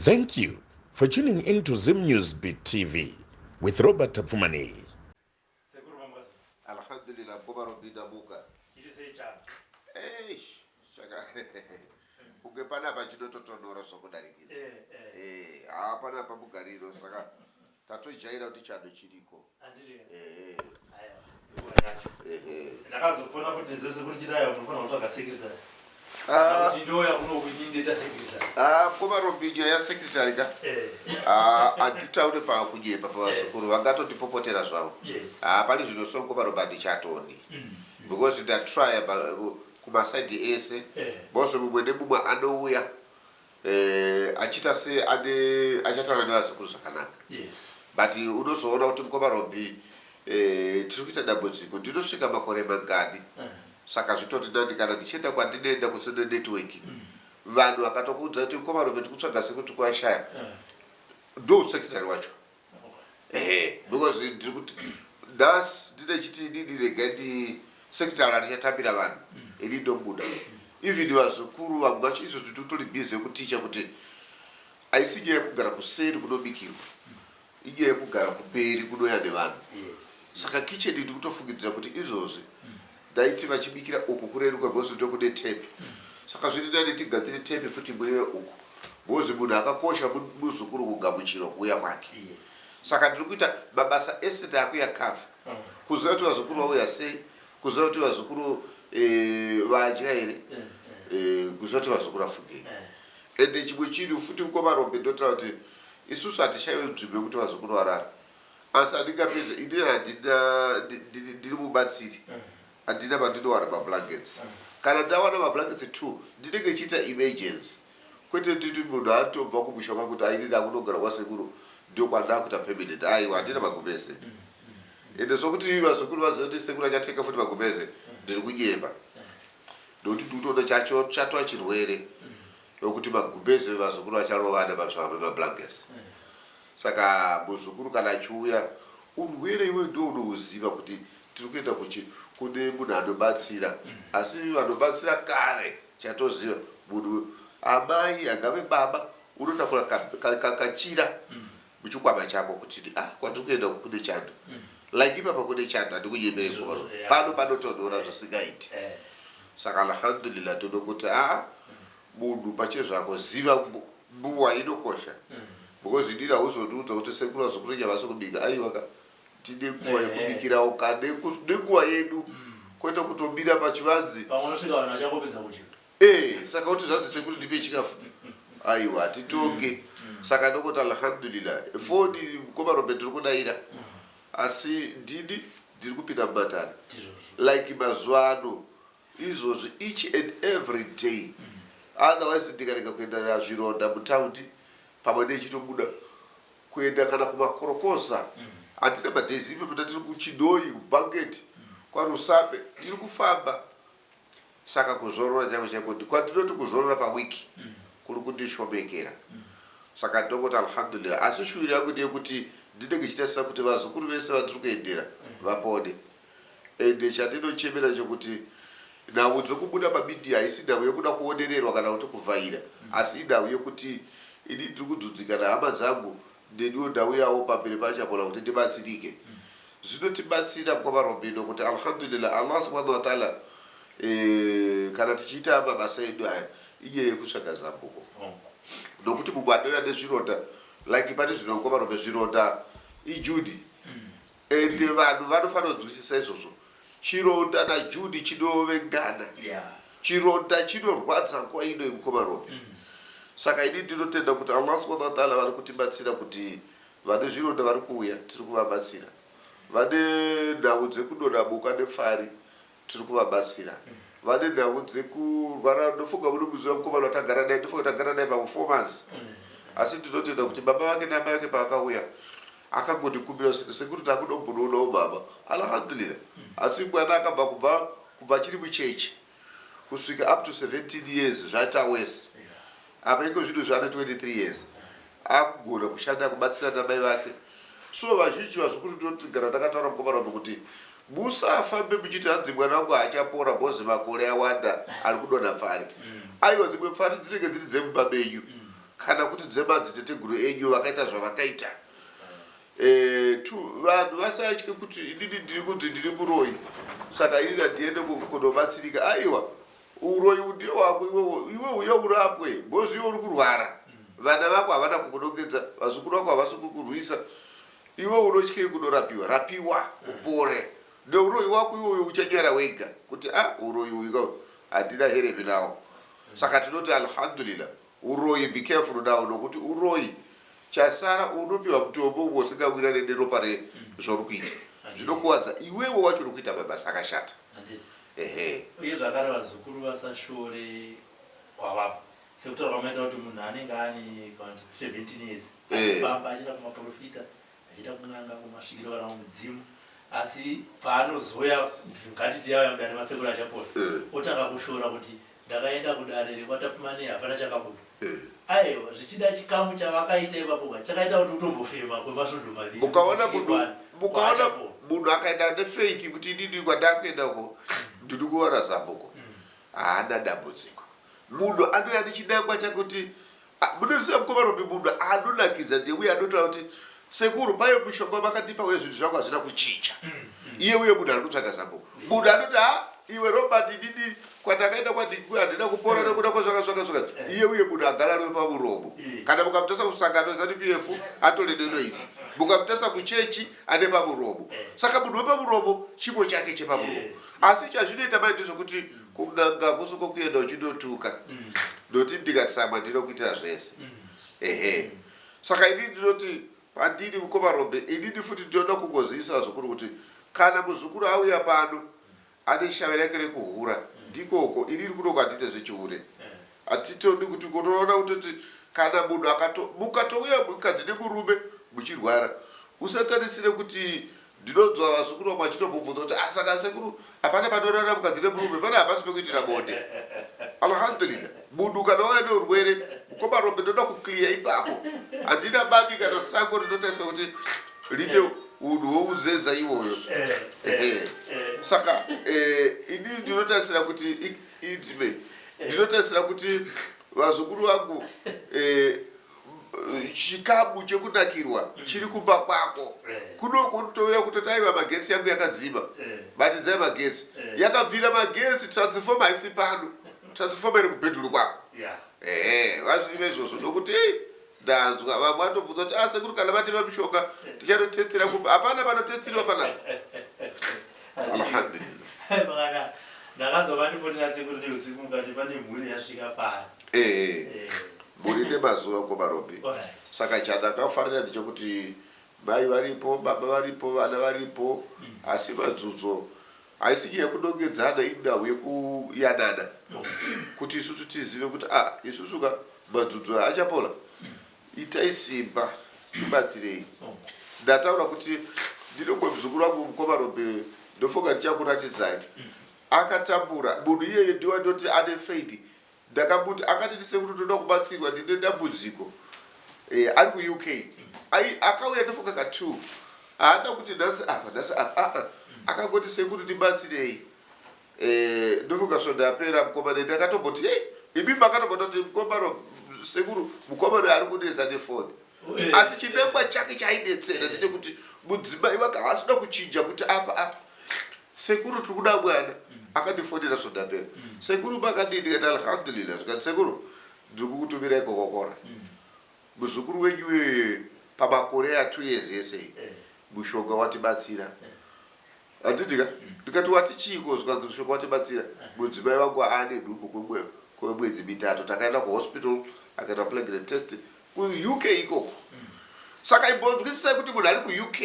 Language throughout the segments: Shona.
Thank you for tuning in to Zim News Beat TV with Robert Tapfumani. Alhamdulillah, Boba Robi Dabuka. Shaka. Ungepana bajudo totonora sokudarikisi. Apana pabugariro saka tatojaira kuti chado chiriko. Ndakazofona futhi zese kuti chitayo munofana kutsvaga secretary. Boba Robi ya secretary ka. Anditaure pa kujepa pa vasukuru vangatotipopotera zvavo. Pali zvinosongo Boba Robi chatoni. Because they try about kumasaidi ese boso mubwende bumwa anouya achita se ade achatana nevazukuru zvakanaka. But unozoona kuti Boba Robi tiri kuita dambudziko ndinosvika makore mangani saka zvitori nani kana ndichienda kwandinoenda kusona network vanhu vakatokuudza kuti Boba Robi tikutsvaga sekuti kwashaya ndo secretary wacho because ndiri kuti das ndine chiti ndirega ndi secretary arichatambira vanhu ili ndobuda even vazukuru vamwe vacho izvo titotori busy yekuticha kuti haisi nyaya yekugara kuseri kunobikirwa inyaya yekugara kumberi kunoya nevanhu. Saka kitchen ndiri kutofungidzira kuti izvozvi daiti vachibikira uku kureruka bhozi ndokune tepi saka zviri nani tigadzire tepi futi mwewe uku bhozi munhu akakosha muzukuru kugamuchiro kuuya kwake. Saka ndiri kuita mabasa ese ndaakuya kafa kuziva kuti vazukuru vauya sei, kuziva kuti vazukuru vadya here, kuziva kuti vazukuru vafungei. Ende chimwe chinhu futi Boba Robi ndotaura kuti isusu hatishaiwe nzvimbo yekuti vazukuru varara asi handingapedza ini ndiri mubatsiri handina pandinowana mablankets kana ndawana mablankets 2 ndinenge chiita emergency kwete kuti munhu atobva kumusha kwakuti ainida kunogara kwasekuru ndio kwandakuita permanent aiwa handina magumbeze ende sokuti vazukuru vaziva kuti sekuru achateka futi magumbeze ndiri kunyemba ndokuti ndikutoona chatova chirwere nokuti magumbeze vazukuru vacharovana mablankets. Saka muzukuru kana achiuya urwere iwe ndo unouziva kuti tiri kuenda kune munhu anobatsira asi vanobatsira kare chatoziva munhu amai angave baba unotakura kachira muchikwama chako kuti kwatiri kuenda kune chando like ipapa kune chando handikunyemei pano panotonhora zvisingaiti. Saka alhamdulillah tonokuti munhu pachezvako ziva mbuwa inokosha because ndira hauzotiudza kuti sekuru vazukuru nyavasi kubika aiwa tine nguva yekubikirawo kane nenguva yedu kwete kutobira pachivanzi saka kuti zvanzi sekuru ndipe chikafu aiwa titonge. Saka ndokuti alhamdulillah foni Boba Robi ndiri kudayira asi ndiri kupinda mumatare like mazuva ano izvozvi each and every day otherwise ndikarega kuenda zvironda mutaundi pamwe nechitobuda kuenda kana kumakorokoza handina madhezi ipe peta tiri kuchidoi kubhangeti kwarusape tiri kufamba. Saka kuzorora changu chako kwandinoti kuzorora pawiki kuri kundishomekera. Saka ndinokuti alhamdulillah asi shuviro yangu ndeyekuti ndinenge chitasisa kuti vazukuru vese vatiri kuendera vapone ende chandinochemera chokuti nhau dzokubuda pamidhia haisi nhau yekuda kuonererwa kana kuti kuvhaira asi nhau yekuti ini ndiri kudzudzika nehama dzangu ndeniwo nhau yawo pamberi pachapona kuti ndibatsirike. Zvinotibatsira Boba Robi nokuti alhamdulillah Allah subhanahu wa ta'ala kana tichiita mabasa edu aya inyaya yekutsvaga zambuko nokuti mumwe anoya nezvironda like pane zvino Boba Robi zvironda ijudi ende vanhu vanofanira kunzwisisa izvozvo. Chironda naJudi chinovengana chironda chinorwadza nguva ino Boba Robi. Saka ini ndinotenda kuti Allah subhanahu wa ta'ala vari kutibatsira kuti vane zvironda vari kuuya tiri kuvabatsira, vane nhau dzekudonabuka nefari tiri kuvabatsira, vane nhau dzekurwara ndofunga muno muziva mukomana watagara naye ndofunga tagara naye paperformance asi ndinotenda kuti baba vake namai vake paakauya akangondikumbira sekuti takunombonoonawo baba alhamdulillah asi mwana akabva kubva chiri muchechi kusvika up to 17 years zvaita wese apa iko zvinhu zvaane 23 years akugona kushanda kubatsira namai vake. So vazhinji vazukuru totigara takataura Boba Robi kuti musafambe muchiti hanzi mwana wangu achapora bhozi makore awanda ari kudonha pfari aiwa dzimwe pfari dzinenge dziri dzemumba menyu kana kuti dzemadziteteguru enyu vakaita zvavakaita. Vanhu vasatye kuti inini ndiri kunzi ndiri muroyi saka inini handiende kundobatsirika. Aiwa, uroyi ndio wako iwe uye urapwe bozi iwe uri kurwara. Vana vako havana kukunongedza, vazukuru vako havasi kukurwisa. Iwe unotyei kundorapiwa, rapiwa upore. Neuroyi wako iwe uchanyara wega kuti uroyi uyu handina heremi nawo. Saka tinoti alhamdulillah, uroyi be careful nawo nokuti uroyi chasara unopiwa mutombo usingawirane neropa rezvauri kuita. Zvinokuwadza iwewe wacho uri kuita mabasa akashata. Uye zvakare vazukuru vasashore kwavapo. Sekutaura kwamaita kuti munhu anenge ane 17 years achifamba achienda kumaprofita, achienda kun'anga, kumasvikiro kana kumudzimu, asi paanozoya ngatiti yauya mudare masekuru achapora otanga kushora kuti ndakaenda kudare rekwatapimanei hapana chakabuda. Aiwa, zvichida chikamu chavakaita ipapo chakaita kuti utombofema kwemasvondo maviri. Mukaona munhu akaenda nefaith kuti inini kwandakuenda uko ndiri kuwana zambuko, haana dambudziko. Munhu anouya nechidangwa chakuti munoziva mukomaropi, munhu anonakidza ndeuye anotaura kuti sekuru payo mushonga makandipa uye zvinhu zvangu hazvina kuchinja. Iye uye munhu ari kutsvaga zambuko. Munhu anoti iwe Robert ndini kwandakaenda kwandikuya handina kupora nekuda kwazvakazvakazvaka. Iye uye munhu agara ariwe pamuromo. Kana mukamutasa kusangano ZANU-PF atore nenoisi, mukamutasa kuchechi ane pamuromo. Saka munhu wepamuromo chipo chake chepamuromo. Asi chazvinoita mai ndezvokuti kun'anga kusuko kuenda uchindotuka noti ndikatisama ndinokuitira zvese. Saka inini ndinoti pandini mukomarombe, inini futi ndinoda kungozivisa vazukuru kuti kana muzukuru auya pano ane shamwari yake rekuhura ndikoko inini kunoko handite zvechihure. Hatitodi kuti kutoona kuti kana munhu mukatouya mukadzi nemurume muchirwara, usatarisire kuti ndinonzwa vazukuru vamwe vachitombobvunza kuti saka sekuru hapana panorara mukadzi nemurume, pana hapasi pekuitira bonde. Alhamdulillah, munhu kana wauya neurwere mukomarombe ndoda kukliya ipapo. Handina bani kana sango rinotaisa kuti rite unhu wounzenza iwoyo. Saka inini ndinotarisira kuti ndinotarisira kuti vazukuru vangu chikamu chekunakirwa chiri kumba kwako. Kunoko ndotouya kutoti aiwa magetsi yangu yakadzima, batidzai magetsi. Yakabvira magetsi, transformer haisi pano, transformer iri kubhedhuru kwako. Vazive izvozvo nokuti ndanzwa vamwe vanobvunza kuti sekuru kana vatima mishonga tichanotestera kumba. Hapana panotestirwa panapa. Alhamdulillah. Ndakanzwa vandifonera sekuru neusiku mukati pane mhuri yasvika pano. Muri nemazuva komarombe. Saka chandakafarira ndechekuti mai varipo, baba varipo, vana varipo, asi madzudzo haisi yekunongedzana indau yekuyanana. Kuti isusu tizive kuti isusu madzudzo achapola, itai simba tibatsirei. Ndataura kuti ndinongwe muzukuru wangu mukomarombe ndofunga ndichakuratidzai. Akatambura munhu iyeye ndiwa ndoti ane faith. Ndakamuti akati sekuru ndoda kubatsirwa ndine dambudziko. Ari ku-UK. Akauya ndofunga ka2. Haana kuti nhasi apa. Akangoti sekuru ndibatsirei. Ndofunga zvondapera mukomana ndakatomboti imi makatombota kuti mukomano sekuru mukomano ari kunetsa nefoni. Asi chinangwa chake chaidetsera ndechekuti mudzimai wake haasina kuchinja kuti apa sekuru tiri kuda mwana. Akandifonera zvondapera. Sekuru makadini ndikati alhamdulillah. Zvikati sekuru ndiri kukutumirai kokokora. Muzukuru wenyu pamakore ya2 years yese mushonga watibatsira. Handitika ndikati wati chiko zvikanzi mushonga watibatsira. Mudzimai wangu ane nhumbu kwemwedzi 3 takaenda kuhospital akaita plague test ku-UK ikoko. Saka imbonzwisisai kuti munhu ari ku-UK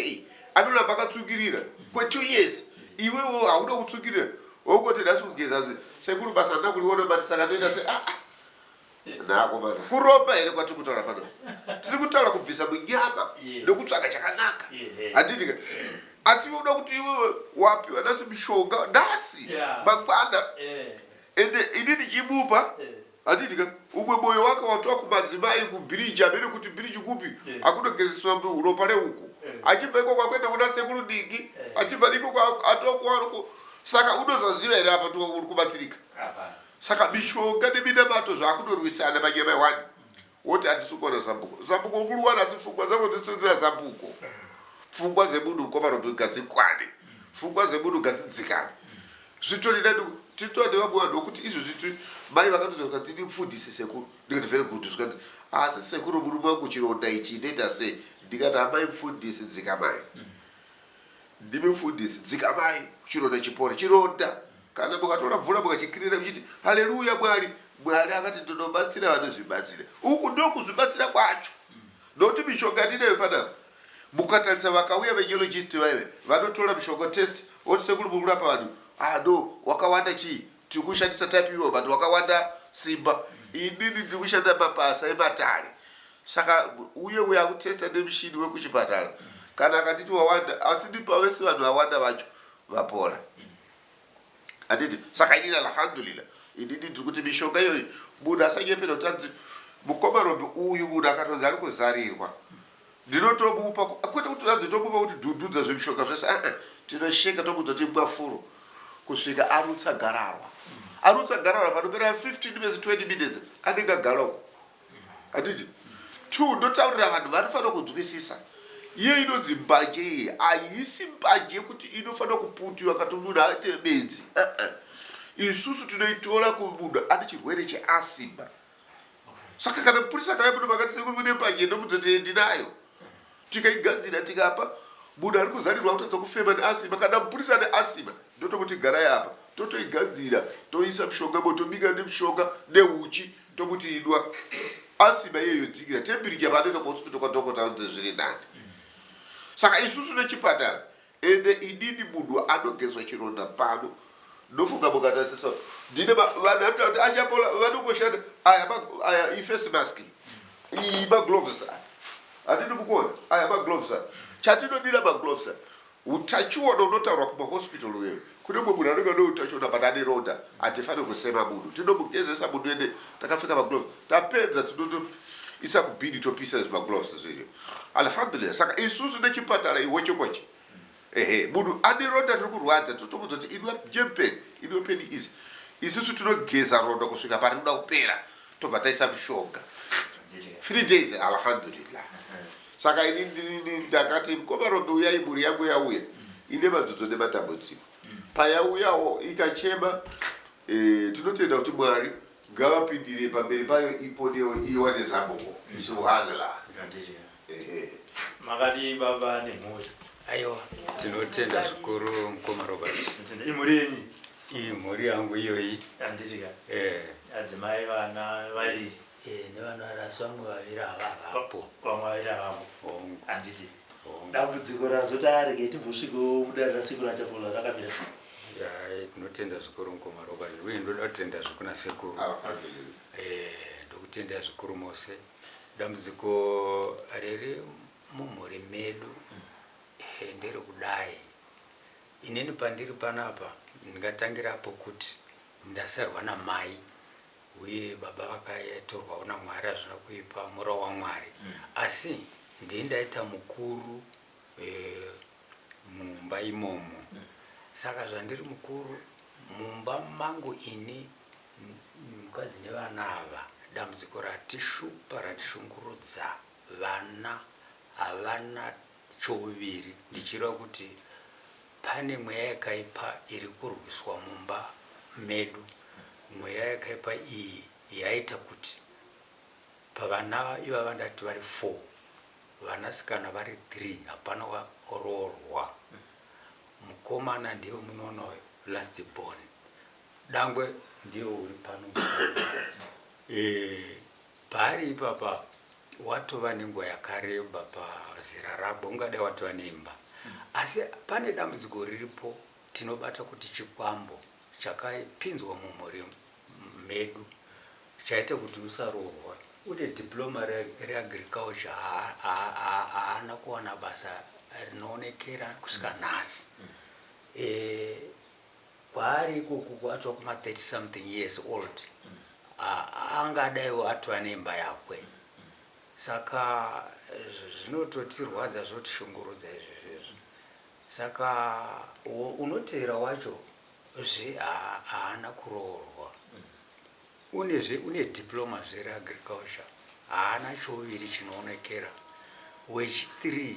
anoramba akatsungirira kwe2 years. Iwewo hauna kutsungirira. Wongoti ndasi kugeza sekuru basa ndina kuliona bati saka ndoita se nako mana kuropa here kwati kutaura pano. Tiri kutaura kubvisa munyama nekutsvaga chakanaka. Handitika asi unoda kuti iwe wapiwa nasi mishonga nhasi mangwana ende ini ndichimupa. Handitika umwe moyo wake watwa kumadzimai kubiriji amene kuti biriji kupi akunogezeswa ropa reuku. Achibva iko kwakwenda kuna sekuru ndingi, achibva iko atokwaroko. Saka unozoziva here apa uri kubatsirika. Saka mishonga neminamato zvakunorwisana panyama 1 woti handisikuona zambuko zambuko kuluwana asi pfungwa dzangu dzisenzera zambuko pfungwa dzemunhu Komarobi ngadzikwane pfungwa dzemunhu ngadzidzikane zvitori nadu titode vamwe vanhu vokuti izvo zvitu mai vakatotoka tini mufundisi sekuru ndikati very good zvikati asi sekuru murume wangu chironda ichi inoita sei ndikati amai mufundisi dzikamai ndimi mufundisi dzikamai chironda chipore chironda kana mukatora mvura mukachikirira muchiti haleluya mwari akati ndinobatsira vanozvibatsira uku ndokuzvibatsira kwacho nokuti mishonga ndinayo panapa mukatarisa vakauya venyologist vaive vanotora mishonga test oti sekuru murapa vanhu no wakawanda chii tiri kushandisa type iwo but wakawanda simba inini ndiri kushanda mabasa ematare saka uye akutesta nemushini wekuchipatara kana akanditi wawanda asi ndipavese vanhu vawanda vacho vapora anditi saka inini alhamdulillah inini ndiri kuti mishonga iyoyi munhu asanyepera kuti mukomarobi uyu munhu akatonzi ari kuzarirwa ndinotomupa kwete kuti anzotomupa kuti dhudhudza zvemishonga zvese tinosheka tomudza timwa furo kusvika arutsa gararwa panopera 15 minutes 20 minutes anenge agarawo handiti 2 ndotaurira vanhu vanofanira kunzwisisa iye inonzi mbanje iyi haisi mbanje yekuti inofanira kuputiwa kati munhu aite bedzi isusu tinoitora kumunhu ane chirwere cheasima saka kana mupurisa kaya muno makati sekuru mune mbanje ndomudzote ndinayo tikaigadzira tikapa munhu ari kuzarirwa kutadza kufema neasima kana mupurisa neasima ndotomuti garai apa totoigadzira toisa mishonga tobika nemishonga neuchi tomuti idwa asima iyeyo dzikira temperature panoenda kuhospital kwadhokota zviri nani saka isusu nechipatara ende inini munhu anogezwa chironda pano ndofunga mukatarisa ndine vanhu anoita kuti achapola vanongoshanda aya ifacemask magloves hatini mukuona aya magloves chatinodira magloves utachiona unotaurwa kumahospital wewe kune mwe munhu anenge neutachiona but ane ronda hatifaniri kusema munhu tinomugezesa munhu ende takapfeka magloves tapedza tinotoisa kubhini topisa magloves zvizvo alhamdulillah saka isusu nechipatara iwe chokwachi munhu ane ronda riri kurwadza totomudza kuti inwa jempeni inwe peni izi isusu tinogeza ronda kusvika pari kuda kupera tobva taisa mishonga 3 days alhamdulillah saka ini ndakati Komarobi uyai mhuri yangu yauya ine madzodzo nematambudziko payauyawo ikachema tinotenda kuti Mwari ngavapindire pamberi payo iponewo iwane zambuko subhanallah makati baba nemhuri aiwa tinotenda zvikuru Komarobi imhuri yenyu mhuri yangu iyoyi anditika adzimai vana vaviri nevana varasi vamwe vaviri havavapo vamwe vaviri havamo handiti dambudziko razoti arege timbosvikawo mudare rasekuru achapola rakamira sei tinotenda zvikuru Komarobi uye ndoda kutenda zvikuna sekuru ndokutenda zvikuru mose dambudziko riri mumhuri medu ndere kudai inini pandiri panapa ndingatangirapo kuti ndasarwa namai uye baba vakatorwawo naMwari hazvina kuipa mura waMwari asi ndaita mukuru mumba imomo saka zvandiri mukuru mumba mangu ini mukadzi nevana ava dambudziko ratishupa ratishungurudza vana havana chouviri ndichireva kuti pane mweya yakaipa iri kurwiswa mumba medu mweya yakaipa iyi yaita kuti pavana ivava ndati vari 4 vanasikana vari 3 hapana waroorwa mukomana ndiye munonoyo last born dangwe ndiye uri pano pari ipapa watova nenguva yakareba pazera rabo ungadai watova neimba asi pane dambudziko riripo tinobata kuti chikwambo chakapinzwa mumhuri medu chaita kuti usaroorwa une diploma reagriculture haana kuwana basa rinoonekera kusvika nhasi kwaari ikoko kwatwa kuma 30 something years old angadaiwo atova neimba yakwe saka zvinototirwadza zvotishungurudza izvezvezvo saka unotera wacho haana kuroorwa une diploma zvereagriculture haana choviri chinoonekera. Wechi3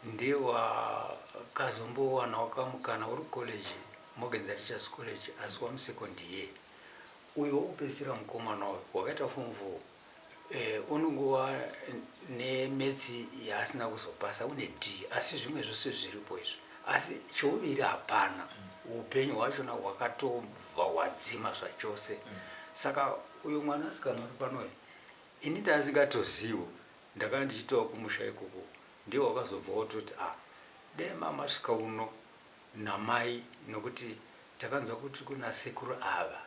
ndewakazombowana wakamukana uri college Morgan Teachers College asi wamusekondi year. Uyo upedzisira mukomana wayo wakaita form 4 unongova nemetsi yaasina kuzopasa une D asi zvimwe zvose zviripo izvo asi choviri hapana. Upenyu hwachona hwakatobva hwadzima zvachose. Saka uyo mwana asikana uri panoyo ini ndasingatozivo ndakanga ndichitowa kumusha ikoko ndiwo wakazobva wototi dai mama svika uno namai nokuti takanzwa kuti kuna sekuru ava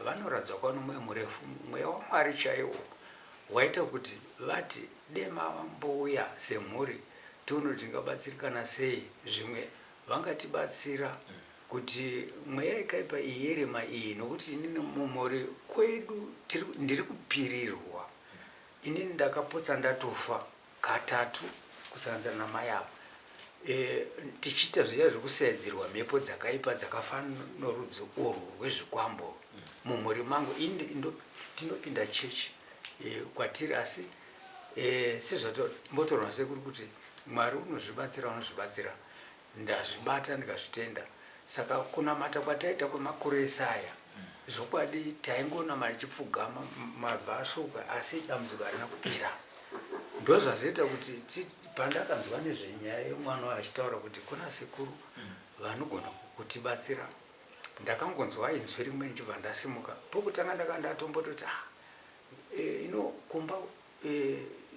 vanoratidza kuva nomweya murefu, mweya waMwari chaiwo waita kuti vati dai mama mbouya semhuri tione tingabatsirikana sei. Zvimwe vangatibatsira kuti mweya ikaipa iyerema iyi nokuti inini mumhuri kwedu ndiri kupirirwa. Inini ndakapotsa ndatofa katatu kusanganisira namai avo tichiita zviya zvekusaidzirwa mhepo dzakaipa dzakafanana norudzi urwu rwezvikwambo mumhuri mangu. Ini tinopinda chechi kwatiri asi sezvatombotorwa sekuri kuti Mwari unozvibatsira ndazvibata ndikazvitenda. Saka kunamata kwataita kwemakore esaya zvokwadi taingonamata tichipfugama mavhasvuka asi dambudziko harina kupera. Ndozvazoita kuti pandakanzwa nezvenyaya yemwana wayo achitaura kuti kuna sekuru vanogona kutibatsira ndakangonzwa inzwi rimwe ndichibva ndasimuka. Pokutanga ndakanga ndatombototi kumba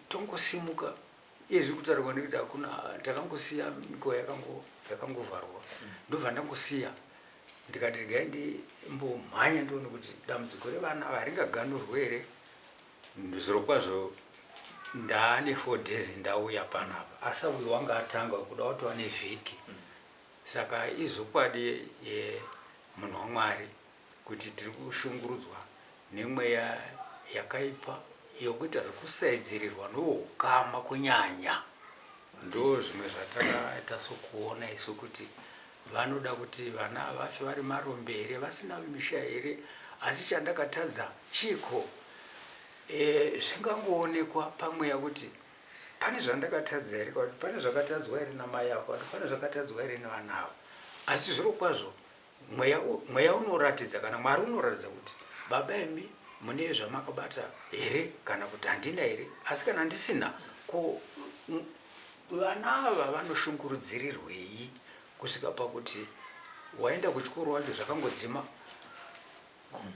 tongosimuka izvi kutaurwa nekuti hakuna takangosiya miko yakangovharwa ndobva ndangosiya ndikati regai ndimbomhanya ndione kuti dambudziko revana haringaganurwe here. Zvirokwazvo ndaane 4 days ndauya panapa asi uyo wanga atanga kuda watova nevhiki. Saka izokwadi munhu waMwari kuti tiri kushungurudzwa nemweya yakaipa yokuita zvekusaidzirirwa noukama kunyanya. Ndo zvimwe zvatakaita sokuona isu kuti vanoda kuti vana vafe vari marombe here vasina misha here. Asi chandakatadza chiko zvingangoonekwa pamweya kuti pane zvandakatadza here kuti pane zvakatadzwa here namai avo kuti pane zvakatadzwa here nevana avo. Asi zvirokwazvo mweya unoratidza kana Mwari unoratidza kuti baba imi mune zvamakabata here kana kuti handina here. Asi kana ndisina ko vana ava vanoshungurudzirirwei kusvika pakuti waenda kuchikoro wacho zvakangodzima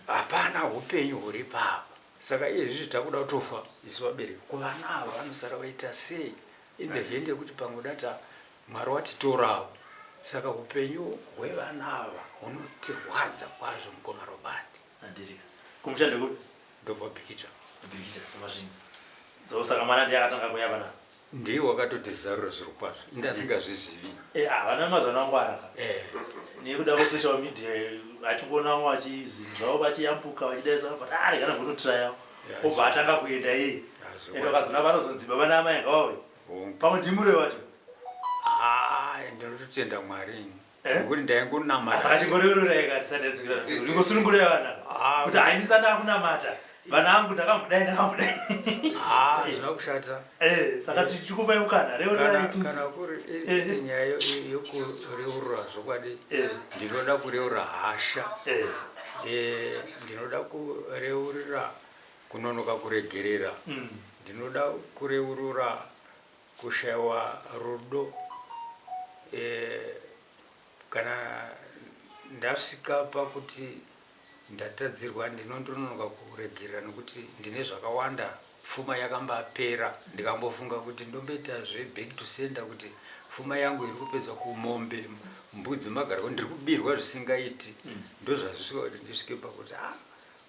hapana upenyu huri papa. Saka izvi takuda kutofa isu vabereki kuvana ava vanosara vaita sei in the end yekuti pamwe data Mwari watitorawo. Saka upenyu hwevana ava hunotirwadza kwazvo mukoma Robert. Kumushande kuti ndobva Bikita kumazvini saka mwana ndiye akatanga kuya pana ndiye wakatotizarura zviro kwazvo ndasingazvizivi. Havana mazana angwara nekuda kwesocial media achingoonawo vachizinzwawo vachiyambuka vachidaisa vari kana kunotiraya obva atanga kuenda iye ende vakazona vanozodziba vana amai ngavawe pamwe ndimure vacho. Ndinototenda Mwari nekuti ndaingonamata saka chingorerora ikatisatedzikira ringosunungurira vana kuti haindisana kunamata vana vangu ndakambudai zvina kushata. Saka tichikupai mukana kana kuri nyaya yokureurura zvokwadi ndinoda kureurura hasha. Ndinoda kureurura kunonoka kuregerera. Ndinoda kureurura kushayiwa rudo. Kana ndasvika pakuti ndatadzirwa ndinondononoka kuregerera nekuti ndine zvakawanda pfuma yakambapera ndikambofunga kuti ndomboita back to sender kuti pfuma yangu iri kupedza kumombe mbudzi magarako ndiri kubirwa zvisingaiti. Ndozvazvisvika kuti ndisvike pakuti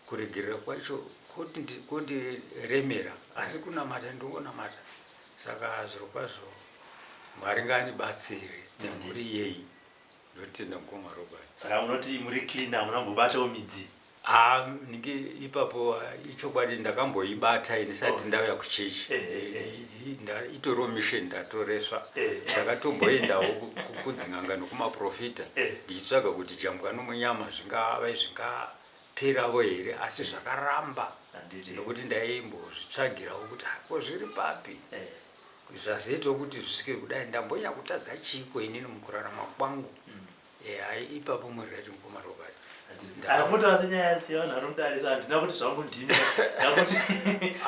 kuregerera kwacho kondiremera asi kunamata ndongonamata. Saka zvirokwazvo Mwari ngaandibatsire nemhuri yeyi ndotenda mukoma Robert. Saka unoti muri clean hamuna kumbobatawo midzi. Ninge ipapo ichokwadi ndakamboibata ndisati ndauya kuchechi. Itoriwo mission ndatoreswa. Ndakatomboendawo kudzin'anga nokumaprofita ndichitsvaga kuti jambwa nomunyama zvingava perawo here asi zvakaramba nokuti ndaimbozvitsvagirawo kuti hako zviri papi zvazoitawo kuti zvisvike kudai ndambonya kutadza chiko inini mukurarama kwangu ipapo muri rati mukoma Robert amutoase nyaya sevanhu vanomudarisa handina kuti zvangu ndimi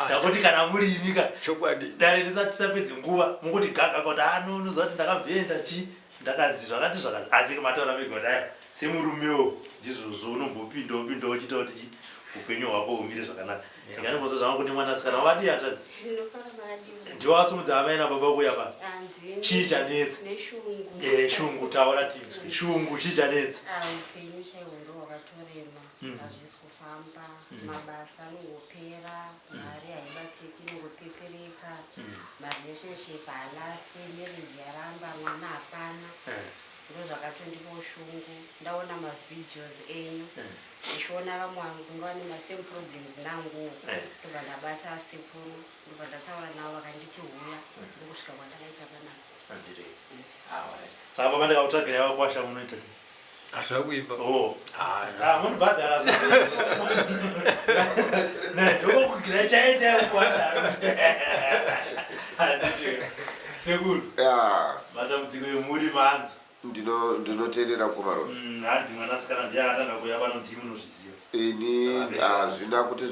ndakuti kana murimika chokwadi dare tisapedze nguva mukuti gaga kuti anonoziva kuti ndakabvenda chi ndakanzi zvakati zvakati asi mataura migodayo semurumewo ndizvozvo unombopindawo uchita kuti upenyu hwako humire zvakanaka ndinganimbozo zvangu kuti mwanasikana wadi atadzi ndiwo asumudza amai nababa kuya pano chii chanetsa shungu taura tinzwe shungu chii chanetsa upenyu chaihwero hwakatorema hazvisi kufamba mabasa anongopera mari haibatiki inongopepereka marelationship halasti marriage yaramba mwana hapana ndo zvakatondipa ushungu ndaona mavideos enyu ndichiona vamwe vangu vane masame problems nangu ndobva ndabata sekuru ndobva ndataura navo vakanditi huya ndokusvika kwandakaita panapa saka pamandakakutsvagira yavakwasha munoita sei hazvakuipa munobhadhara ndokukugira chaichaiyo kuwasha sekuru matambudziko emuri manzo ndinoteerera kumaroro hanzi mwanasikana ndiye akatanga kuya pano kuti munozviziva ini hazvina kuti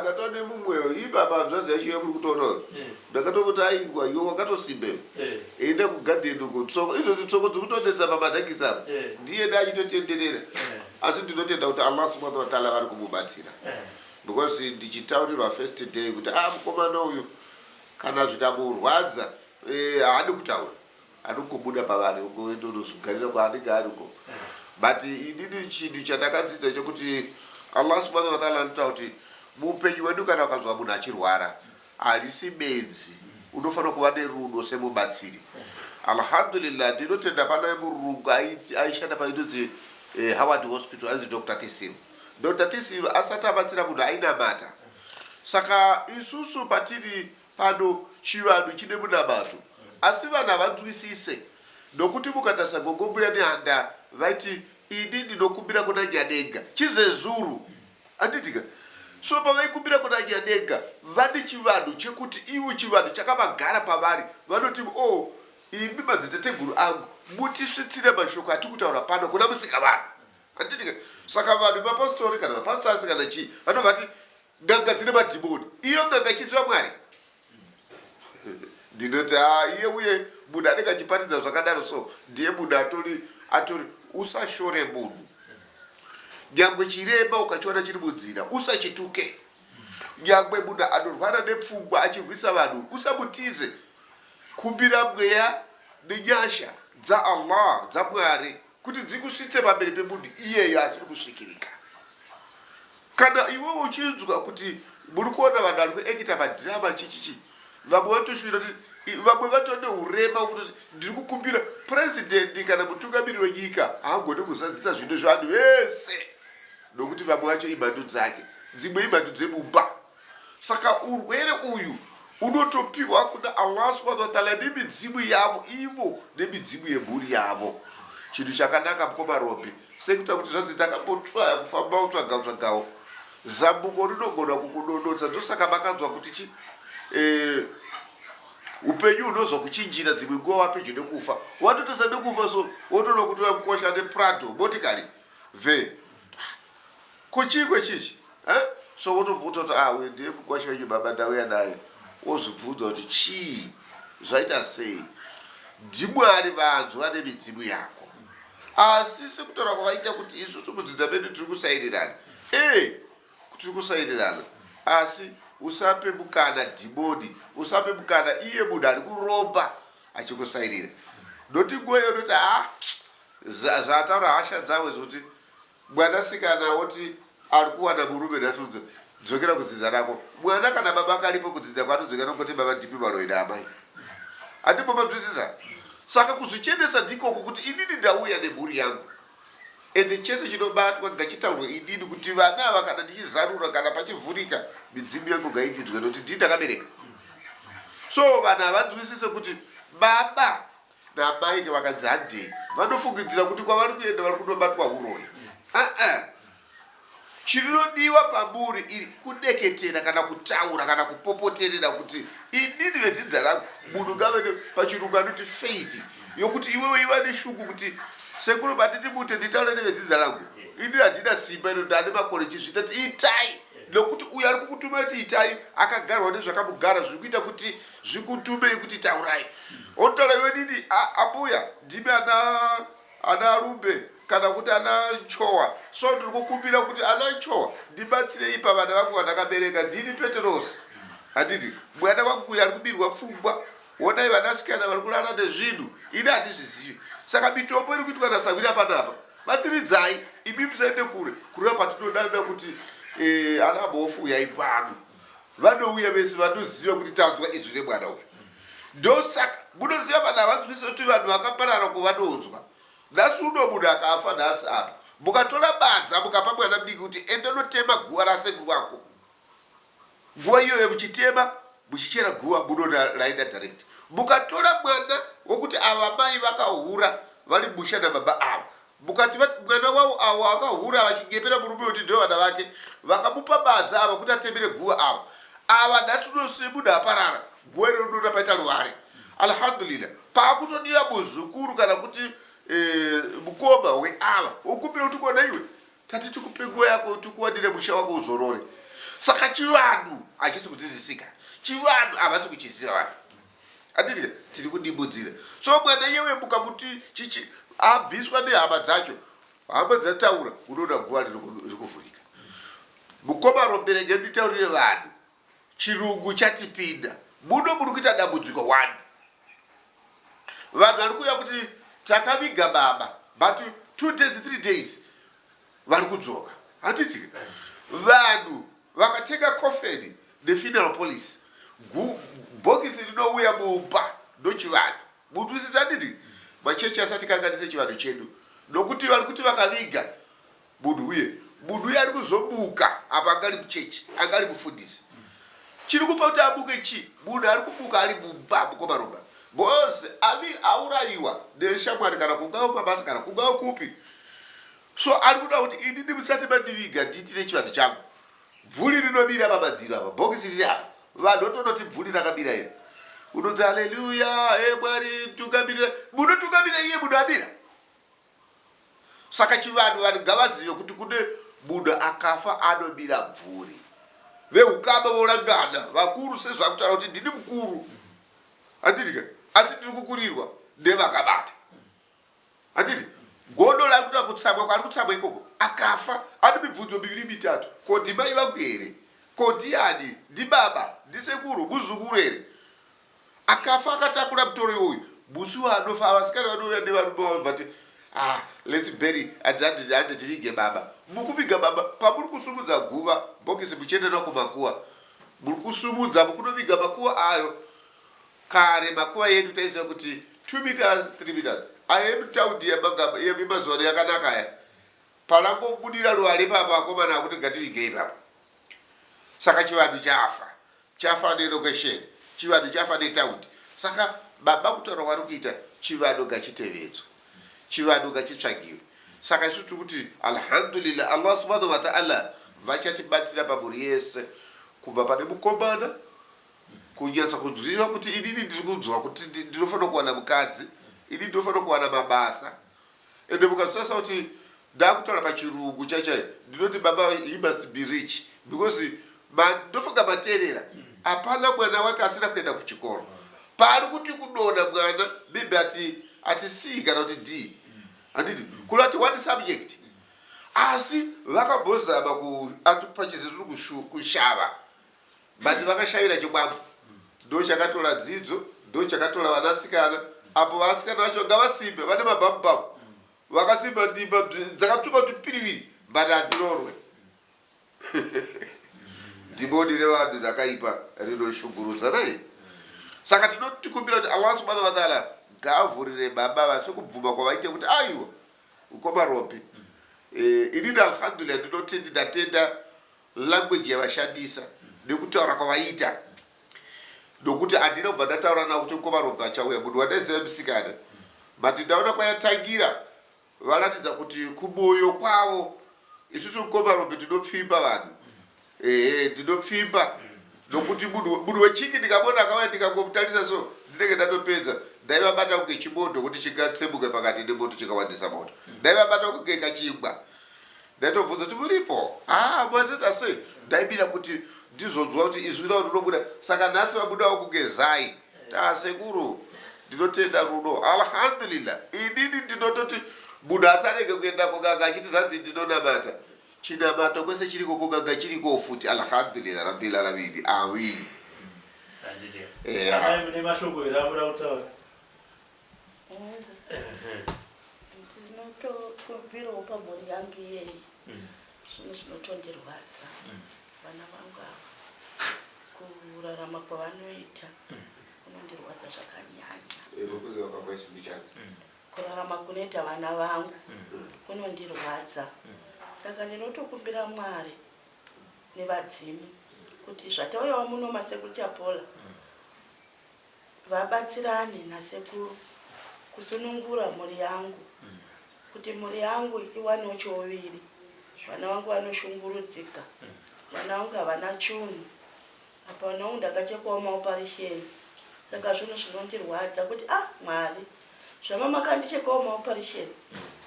ndatone mumweyo ibaba mzanzi yacho yemuri kutoona ndakatokuti aingwa iwo wakatosimbewo enda kugadheni uko tsoko izvozvi tsoko dzikutodetsa pamadhakisi apa ndiye ndachitotenderera asi ndinotenda kuti Allah subhanahu wa ta'ala vari kumubatsira because ndichitaurirwa first day kuti mukomana uyu kana zvikamurwadza haadi kutaura anokubuda pavanhu ukoendonozvigarira kwaanenge ari uko but inini chinhu chandakadzidza chokuti Allah subhanahu wa ta'ala anotaura kuti muupenyu wedu kana ukanzwa munhu achirwara harisi bedzi unofanira kuva nerudo semubatsiri alhamdulillah ndinotenda pana murungu aishanda painonzi Howard Hospital ainzi Dr. Tisiru. Dr. Tisiru asati abatsira munhu ainamata saka isusu patiri pano chivanhu chine munamato asi vanhu havanzwisise nokuti mukatasa gogombuya nehanda vaiti ini ndinokumbira kuna Nyandenga chizezuru anditika so pavaikumbira kuna Nyandenga vane chivanhu chekuti iwo chivanhu chakavagara pavari vanoti imi madziteteguru angu mutisvitsire mashoko atikutaura pano kuna musika vanhu anditika saka vanhu mapastori kana mapastors kana chii vanovati nganga dzine madhimoni iyo nganga ichiziva Mwari ndinoti iye uye munhu anenge achiparidza zvakadaro so ndiye munhu atori usashore munhu nyangwe chiremba ukachiona chiri munzira usachituke nyangwe munhu anorwara nepfungwa achirwisa vanhu usamutize kumbira mweya nenyasha dza Allah dza Mwari kuti dzikusvitse pamberi pemunhu iyeyo asiri kusvikirika kana iwe uchinzwa kuti muri kuona vanhu vari kuekita madhirama chichichi vamwe vatoshuvira kuti vamwe vatone urema kuti ndiri kukumbira purezidendi kana mutungamiri wenyika haagone kuzadzisa zvinhu zvevanhu vese nokuti vamwe vacho imhandu dzake dzimwe imhandu dzemumba saka urwere uyu unotopiwa kuna Allah subhanahu wa ta'ala nemidzimu yavo ivo nemidzimu yemhuri yavo chinhu chakanaka mukoma Robi sekuita kuti zvanzi ndakambotsvaya kufamba utsvagawo zambuko rinogona kukudonodza ndosaka makanzwa kuti chi upenyu unozwa kuchinjira dzimwe nguva wapedyo nekufa watotesa nekufa so wotoda kutora mukosha neprado motikari kuchikwe chichi so wotobvuta kuti uyu ndiye mukosha wenyu baba ndauya naye wozvibvunza kuti chii zvaita sei ndiMwari vanzwa nemidzimu yako asi sekutaura kwavaita kuti isusu mudzidza medu tiri kusairirana tiri kusairirana asi usape mukana dhimoni usape mukana iye munhu ari kuromba achikusairira noti nguvayo noti zvataura hasha dzawe zvokuti mwanasikana woti ari kuwana murume nasudza dzokera kudzidza rako mwana kana baba akaripo kudzidza kwanodzokera nokoti baba ndipi vanoida amai handimbomanzwisisa saka kuzvichenesa ndikoko kuti inini ndauya nemhuri yangu ende chese chinobatwa ngachitaurwe inini kuti vana ava kana ndichizarura kana pachivhurika midzimu yangu ngaindidzwe nokuti ndii ndakabereka so vanhu havanzwisise kuti baba namai vakanzi handei vanofungidzira kuti kwavari kuenda vari kunobatwa uroyi chinodiwa pamburi iri kudeketera kana kutaura kana kupopoterera kuti inini vedzidza rangu munhu ngavene pachirungu anoti faith yokuti iwewe iva neshuku kuti sekuru patiti mute nditaure nevedzidza rangu ini handina simba inoti ane makoleji zvitati itai nokuti uyo ari kukutuma kuti itai akagarwa nezvakamugara zviri kuita kuti zvikutumei kuti taurai otaura iwe nini abuya ndimi ana arumbe kana kuti ana chowa so ndiri kukumbira kuti ana chowa ndibatsirei pavana vangu vandakabereka ndini Peterosi handiti mwana wangu uyo ari kubirwa pfungwa onai vanasikana vari kurara nezvinhu ini handizvizivi saka mitombo iri kuitwa nasawira panapa vatsiridzai imi musaende kure kureva patinodanira kuti ana bofu yaipano vanouya vese vanoziva kuti tanzwa izwi remwana uyu ndosaka munoziva vanhu havanzwise kuti vanhu vakaparara kuvanonzwa nhasi uno munhu akafa nhasi apa mukatora badza mukapa mwana mudiki kuti ende notema guva rasekuru wako nguva iyoyo muchitema muchichera guva munoona raenda direct mukatora mwana wokuti ava mai vakahura vari musha nababa ava mukati mwana wavo avo akahura vachingepera murume kuti ndo vana vake vakamupa badza ava kuti atemere guva ava nhatinosei munhu aparara guva iro rinoona paita ruware alhamdulillah paakutodiwa muzukuru kana kuti mukoma weava ukumbira kuti kona iwe tati tikupe nguva yako tikuwanire musha wako uzorore saka chivanhu hachisi kudzidzisika chivanhu havasi kuchiziva vanhu anditi tiri kudimbudzira so mwana iyewe mukamuti abviswa nehama dzacho hama dzataura unoona guva riri kuvhurika mukoma romberenge nditaurire vanhu chirungu chatipinda muno muri kuita dambudziko 1 vanhu vari kuuya kuti takaviga baba but 2 days 3 days vari kudzoka handiti vanhu vakatenga coffin nefuneral police bhokisi rinouya mumba ndochivanhu munzwisisa handiti machechi asati kanganise chivanhu chedu nokuti vari kuti vakaviga munhu uye ari kuzobuka apa angari muchechi angari mufundisi chiri kupa kuti abuke chi munhu ari kubuka ari mumba mukomaromba bose aurayiwa neshamwari kana kungawo mabasa kana kungawo kupi so ari kuda kuti inini musati mandiviga nditire chivanhu changu bvuri rinomira pamadziro apa bhokisi riri apa vanhu otonoti bvuri rakamira iri unonzi haleluya mwari tungamirira munotungamirira iye munhu amira saka chivanhu vanhu ngavazive kuti kune munhu akafa anomira bvuri veukama vorangana vakuru sezvakutaura kuti ndini mukuru handiti asi ndiri kukurirwa nevakabata handiti godo rari kuda kutsamwa kwari kutsamwa ikoko akafa ane mibvunzo 2-3 ko ndimai vangu here ko ndiani ndibaba ndisekuru muzukuru here akafa akatakura mutoro iwoyu musi wanofa avasikana vanouya nevarume vavo vati let's bury handi tivige baba mukuviga baba pamuri kusumudza guva bhokisi muchienda nako makuva muri kusumudza mukunoviga makuva ayo kare makuva yedu taiziva kuti 2 meters 3 meters aya mutaundi yemazuva ano yakanaka aya panangobudira ruware papa akomana akuti ngativigei papa saka chivanhu chafa nelocation chivanhu chafa netaundi saka baba kutaura kwari kuita chivanhu ngachitevedzwa chivanhu ngachitsvagiwe saka isu tiri kuti alhamdulillah Allah subhanahu wa ta'ala vachatibatsira pamhuri yese kubva pane mukomana kunyatsa kuziva kuti inini ndiri kunzwa kuti ndinofanira kuwana mukadzi ini ndinofanira kuwana mabasa ende mukazosasa kuti ndakutaura pachirungu chaichai ndinoti baba he must be rich because ndofunga materera hapana mwana wake asina kuenda kuchikoro pari kuti kudona mwana maybe ati C kana kuti D handiti kuna kuti one subject asi vakambozama atupachize zviri kushava but vakashavira chikwambo ndo chakatora dzidzo ndo chakatora vanasikana apo vasikana vacho ngavasimbe vane mabhamubhamu vakasimba ndimba dzakatuka tupiriviri but hadzirorwe ndiboni revanhu rakaipa rinoshungurudza nai saka tinotikumbira kuti Allah subhanahu wa ta'ala ngaavhurire baba vasikubvuma kwavaite kuti aiwa ukoma ropi inini alhamdulillah ndinoti ndatenda language yavashandisa nekutaura kwavaita nokuti handina kubva ndataura navo kuti ukoma ropi achauya munhu wandaiziva musikana but ndaona kwayatangira varatidza kuti kumoyo kwavo isusu mkomarobe tinopfimba vanhu tinopfimba nokuti munhu wechiki ndikabona akauya ndikangomutarisa so ndinenge ndatopedza ndaivabata kunge chimondo kuti chingatsemuke pakati nemoto chikawandisa moto ndaivabata kunge kachingwa ndaitobvunza kuti muripo mwanzeta sei ndaibira kuti ndizonzwa kuti izwi ravo rinobuda saka nhasi vabudawo kugezai tasekuru ndinotenda rudo alhamdulillah inini ndinototi munhu asarege kuenda kuganga achiti zanzi ndinonamata chinamato kwese chiriko kuganga chiriko futi alhamdulillah rabbil alamin amin mune mashoko here amuda kutaura ndinotokumbirawo pamhuri yangu iyeyi zvino zvinotondirwadza vana vangu ava kurarama kwavanoita kunondirwadza zvakanyanya kurarama kunoita vana vangu kunondirwadza saka ndinotokumbira Mwari nevadzimu kuti zvatauyawo muno masekuru Chapola vabatsirane nasekuru kusunungura mhuri yangu kuti mhuri yangu iwanewo choviri vana vangu vanoshungurudzika vana vangu havana chunhu apa vanangu ndakachekwawo maoparisheni saka zvino zvinondirwadza kuti Mwari zvama makandichekawo maoparisheni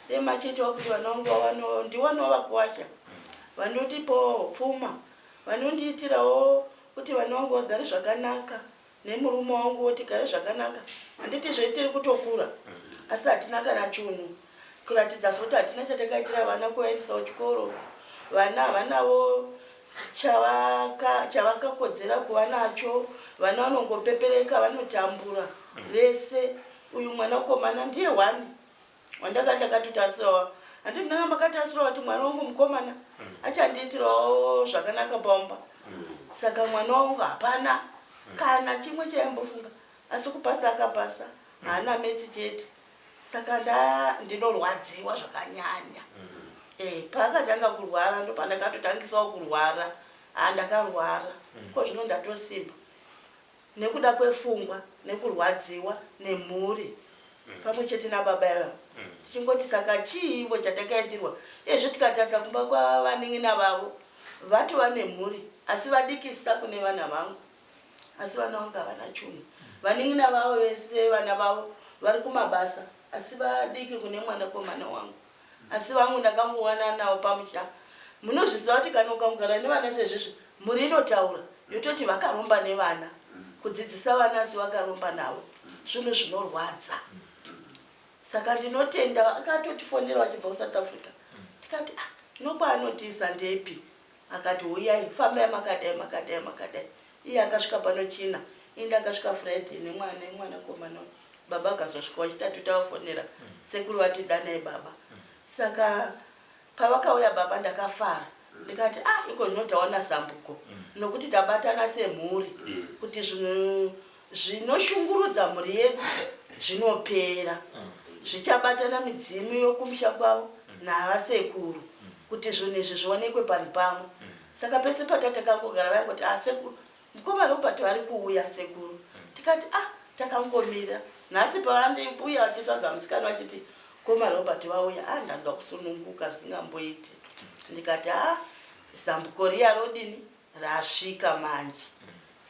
dei machitawo kuti vana vangu ndiwanawo vakuwasha vanotipawo pfuma vanondiitirawo kuti vana vangu vagare zvakanaka nemurume wangu kuti gare zvakanaka handiti zvoitiri kutokura asi hatina kana chunhu kuratidza kuti hatina chatakaitira vana kuvaendisawo chikoro vana havanawo chavakakodzera kuva nacho vana vanongopepereka vanotambura vese uyu mwana mukomana ndiye wandakatotasirawa handi ndinanga makatasirawa kuti mwana wangu mukomana achandiitirawo zvakanaka pamba saka mwana wangu hapana kana chimwe chaimbofunga asi kupasa akapasa haana mesi chete saka ndinorwadziwa zvakanyanya paakatanga kurwara ndo pandakatotangisawo kurwara ndakarwara ko zvino ndatosimba nekuda kwefungwa nekurwadziwa nemhuri pamwe chete nababa ivavo tichingoti saka chiivo chatakaitirwa izvi tikatarisa kumba kwavanin'ina vavo vatova nemhuri asi vadikisa kune vana vangu asi vana vangu havana chunhu vanin'ina vavo vese vana vavo vari kumabasa asi vadiki kune mwanakomana wangu asi vangu ndakangowana nawo pamusha munozviziva kuti kana ukangogara nevana sezvizvi mhuri inotaura yototi vakaromba nevana kudzidzisa vana asi vakaromba navo zvinhu zvinorwadza saka ndinotenda akatotifonera vachibva kuSouth Africa tikati nokwaanotiisa ndepi akati uyai fambai makadai iye akasvika pano China indi akasvika Friday nemwanakomana baba akazosvika wachitatu tavafonera sekuru vati danai baba saka pavakauya baba ndakafara ndikati iko zvinotaona zambuko nokuti tabatana semhuri kuti zvinoshungurudza mhuri yedu zvinopera zvichabatana midzimu yokumusha kwavo navasekuru kuti zvinhu izvi zvionekwe pari pamwe saka pese patatakangogara vaingoti sekuru mukomana upati vari kuuya sekuru tikati takangomira nhasi pavandiuya vachitsvaga musikana vachiti koma Robert vauya ndanzwa kusununguka zvingamboiti ndikati zambuko riya rodini rasvika manje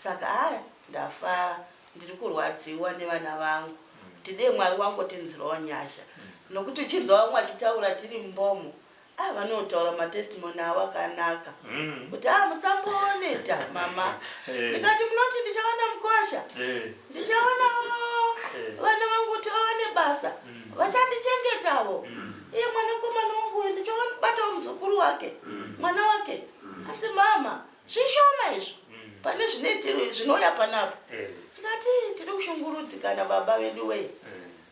saka ndafara ndiri kurwadziwa nevana vangu tidei Mwari wangu tinzirawo nyasha nokuti uchinzwa vamwe vachitaura tiri mumbomo vanotaura matestimoni avo akanaka kuti musambooneta mama ndikati munoti ndichaona mukosha ndichaonawo vana vangu kuti vawane basa vachandichengetawo iye mwanakomana wangu uyu ndichaonabatawo muzukuru wake mwana wake asi mama zvishoma izvo pane zvinouya panapo tikati tiri kushungurudzikana baba vedu wei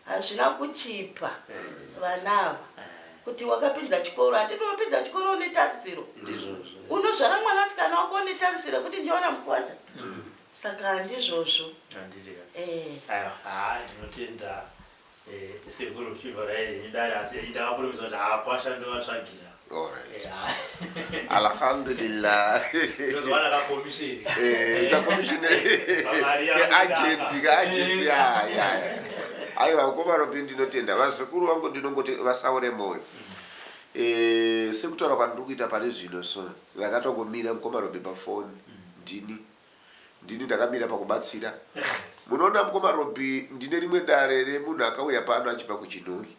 hazvina kuchipa vanava kuti wakapinza chikoro hatiti unopinza chikoro une tarisiro unozvara mwanasikana wako une tarisiro kuti ndiona mukwata saka handizvozvo ndinotenda sekuru chivharaii ndari asi ndakapurumisa kuti hakwasha ndovatsvagira alhamdulillah ndozvana kakomisheni agenti aiwa komaropi ndinotenda vazukuru vangu ndinongoti vasaure moyo sekutaura kwandiri kuita pane zvino so ndakatongomira mukomarobhe pafoni ndini ndakamira pakubatsira. Munoona mukomarobhe ndine rimwe dare remunhu akauya pano achibva kuChinoi.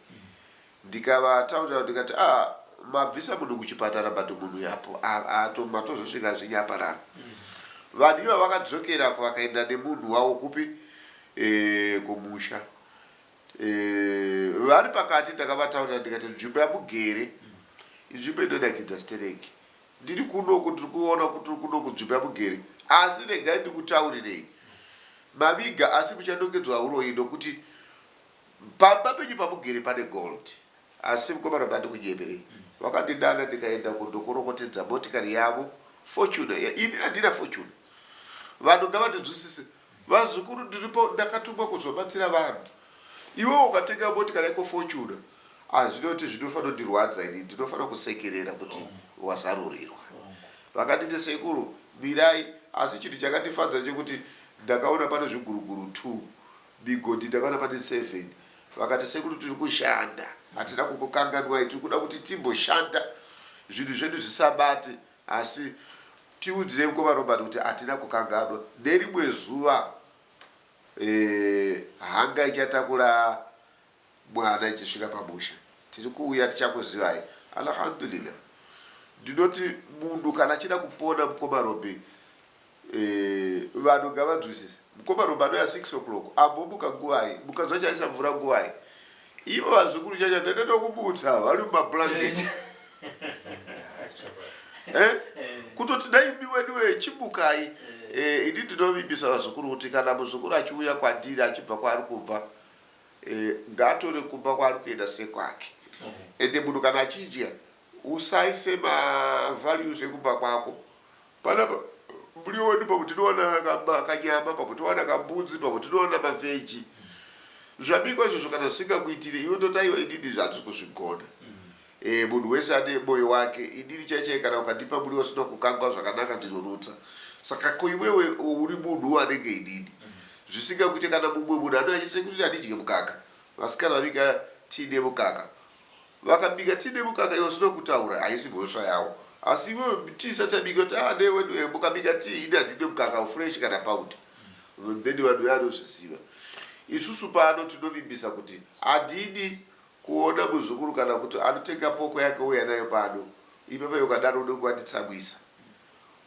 Ndikavataurira ndikati mabvisa munhu kuchipatara bato munhu yapo matozosvika zvinyaparara. Vanhu iva vakadzokera vakaenda nemunhu wavo kupi kumusha. Vari pakati ndakavataurira ndikati nzvimbo yamugere inzvimbo inonakidza stereki. Ndiri kunoku ndiri kuona kuti uri kunoku nzvimbo yamugere asi regai ndikutaurirei maviga asi muchanongedzwa uroi nokuti pamba penyu pamugere pane gold asi mukomana bandi kunyemerei. Vakandidana ndikaenda kundokorokotedza motikari yavo Fortune. Ini handina Fortune. Vanhu ngavandinzwisise. Vazukuru ndiripo ndakatumwa kuzobatsira vanhu. Iwe ukatenga motikari yako Fortune azvinoti zvinofanira kundirwadza ini ndinofanira kusekerera kuti wazarurirwa. Vakanditi sekuru mirai asi chinhu chakandifadza chekuti ndakaona pane zviguruguru 2 migodi ndakaona pane 7. Vakati sekuru tiri kushanda hatina kukukanganwa tiri kuda kuti timboshanda zvinhu zvedu zvisabate asi tiudzire mukoma Robert kuti hatina kukanganwa. Nerimwe zuva hanga ichatakura mwana ichisvika pamusha tiri kuuya tichakuzivai. Alhamdulillah. Ndinoti munhu kana achida kupona mukoma Robert vanhu ngavanzwisise. Mukoma Robert anoya 6 o'clock ambomuka nguwai mukazwa chaisa mvura nguwai ivo vazukuru chacha ndinoda kubutsa vari mumablanketi kutoti dai miweniwe chibukai. Ini ndinovimbisa vazukuru kuti kana muzukuru achiuya kwandiri achibva kwaari kubva ngaatore kumba kwaari kuenda sekwake. Ende munhu kana achidya usaise mavalues ekumba kwako. Panapa muriwo wedu pakuti tinoona kanyama pakuti tinoona kambudzi pakuti tinoona maveji zvabikwa izvozvo kana zvisingakuitire iwe ndotaiwa inini zvatiri kuzvigona. Munhu wese ane moyo wake. Inini chaichai kana ukandipa muriwo usina kukangwa zvakanaka ndinorutsa. Saka ko iwewe uri munhu anenge inini zvisingakuite kana mumwe munhu anoyachise kuti handidye mukaka. Vasikana vabika tii nemukaka vakabika tii nemukaka iwe usina kutaura haisi mhosva yavo. Asi iwe tii isati yabika kuti newe mukabika tii ini handine mukaka ufresh kana paundi then vanhu vanozvisiva. Isusu pano tinovimbisa kuti handidi kuona muzukuru kana kuti anotenga poko yake uya nayo pano ipapa ukadaro unenge wanditsamwisa.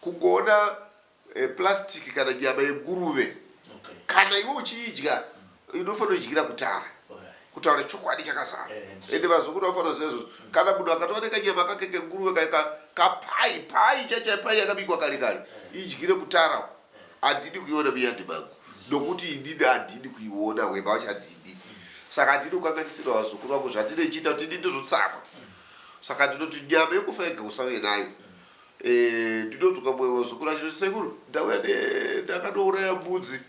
Kungoona plastic kana nyama yenguruve kana iwe uchiidya inofanira kudyira kutaura chokwadi chakazara. Ende vazukuru vanofanira kuziva kana munhu akatooneka nyama kake kenguruve kapai chachaipai yakabikwa kare kare idyire kutara. Handidi kuiona miyandi mangu nokuti inini handidi kuiona wema wacho handidi. Saka handidi kukanganisira vazukuru vangu zvandinochiita kuti ini ndizotsamwa. Saka ndinoti nyama yekufa yega usauye nayo. Ndinodzoka mwoyo vazukuru achiti sekuru ndauya ndakanouraya mbudzi.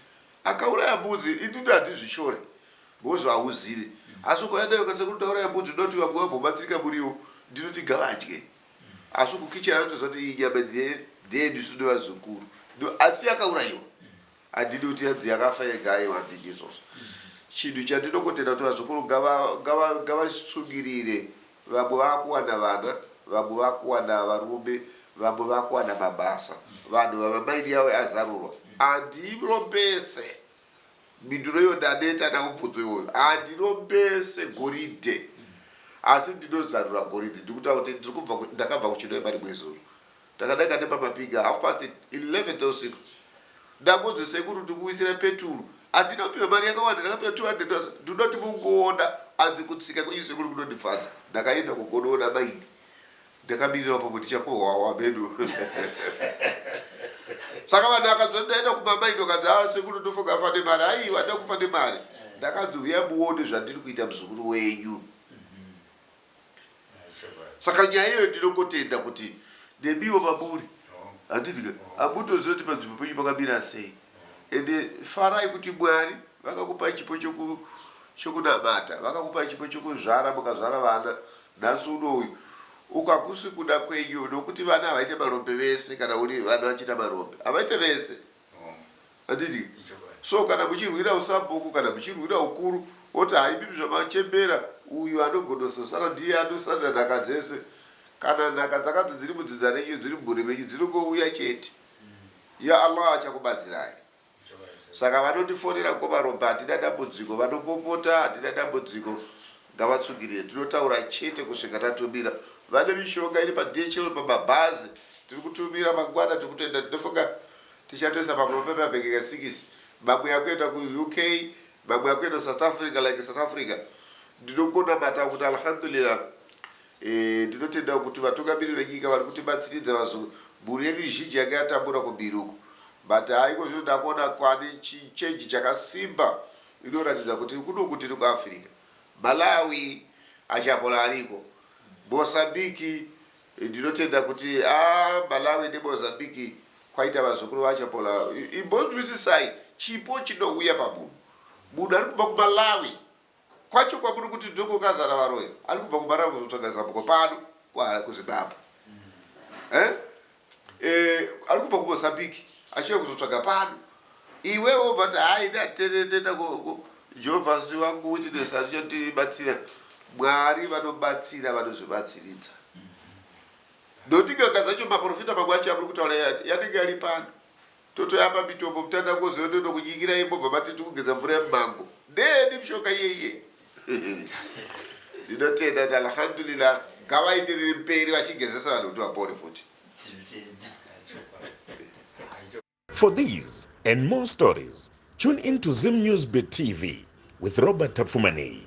Akauraya mbudzi inini handizvishore ngozi hauzive. Asi ukaendayo kasekuru ndauraya mbudzi ndinoti vamwe vambobatsirika muriwo ndinoti ngavadye. Asi kukichena anotoziva kuti iyi nyama ndeyedu isu nevazukuru asi yakaurayiwa. Handidi kuti yanzi yakafa yega aiwa handidi izvozvo. Chinhu chandinokotenda kuti vazukuru ngavasungirire. Vamwe vakuwana vana vamwe vakuwana varume vamwe vakuwana mabasa. Vanhu vamamaini yavo azarurwa. Handirombese minduro iyo ndaneta namubvunzo iwoyo handirombese goridhe asi ndinozarura goridhe. Ndikutaura kuti ndakabva kuChinoi mari mwezuru ndakadaka nepamapiga 11:30 usiku ndambudze sekuru ndikuisira peturu handina kupiwa mari yakawanda ndakapiwa 200,000 ndinoti mungoona hanzi kutsika kwenyu sekuru kunondifadza. Ndakaenda kugonoona maini ndakamirira papo ndichakohwawa medu. Saka vanhu vakazoti ndaenda kumamaini vakadzi sekuru ndofunga afa nemari aiwa nda kufa nemari. Ndakadzi uya muone zvandiri kuita muzukuru wenyu. Saka nyaya iyoyo ndinongotenda kuti nemiwo maburi handiti hamutoziva kuti panzvimbo penyu pakamira sei. Ende farai kuti Mwari vakakupai chipo chokunamata vakakupai chipo chokuzvara mukazvara vana. Nhasi unoyu ukakusi kuda kwenyu nokuti vana havaite marombe vese kana uri vana vachita marombe havaite vese handiti. So kana muchirwira usabhuku kana muchirwira ukuru oti haimimi zvamachembera uyu anogonososara ndiye anosarira nhaka dzese kana nhaka dzakadzi dziri mudzidza renyu dziri mhuri menyu dzinongouya chete ya Allah achakubatsirai. Saka vanotifonera ngoma Robert hatina dambudziko, vanombopota hatina dambudziko, ngavatsungirire. Tinotaura chete kusvika tatumira. Vane mishonga iri DHL pamabhazi, tiri kutumira mangwana, tiri kutoenda, tinofunga tichatoisa pamwe pabhegi 6, mamwe akuenda ku-UK, mamwe akuenda South Africa, like South Africa. Ndinogona mata kuti alhamdulillah, ndinotenda kuti vatungamiriri venyika vari kutibatsiridza mhuri yedu zhinji yanga yatambura kubiruko. But haiko zvino ndakuona kwane change chakasimba inoratidza kuti kuno kuti tiri kuAfrica. Malawi achapola ariko. Mozambique ndinotenda kuti Malawi neMozambique kwaita vazukuru vachapola. Imbonzwisisai chipo chinouya pamunhu. Munhu ari kubva kuMalawi kwacho kwamuri kuti ndiko kazara varoyo. Ari kubva kuMalawi kuzotsvaga zambuko pano kuZimbabwe. Ari kubva kuMozambique achiya kuzotsvaga pano. Iwewo bvati hai ndatenenda Jehovah wangu witness achandibatsira. Mwari vanobatsira vanozvibatsiridza. Ndotinga kazacho maprofita magwacho ari kutaura yanenge ari pano. Totoyapa mitombo mutanda kozoenda kunyikira imbobva matiti kugeza mvura yemumango. Ndeni mishonga yeye. Ndinotenda kuti alhamdulillah ngavaenderere mberi vachigezesa vanhu kuti vapore futi. For these and more stories, tune in to Zim News Beat TV with Robert Tafumani.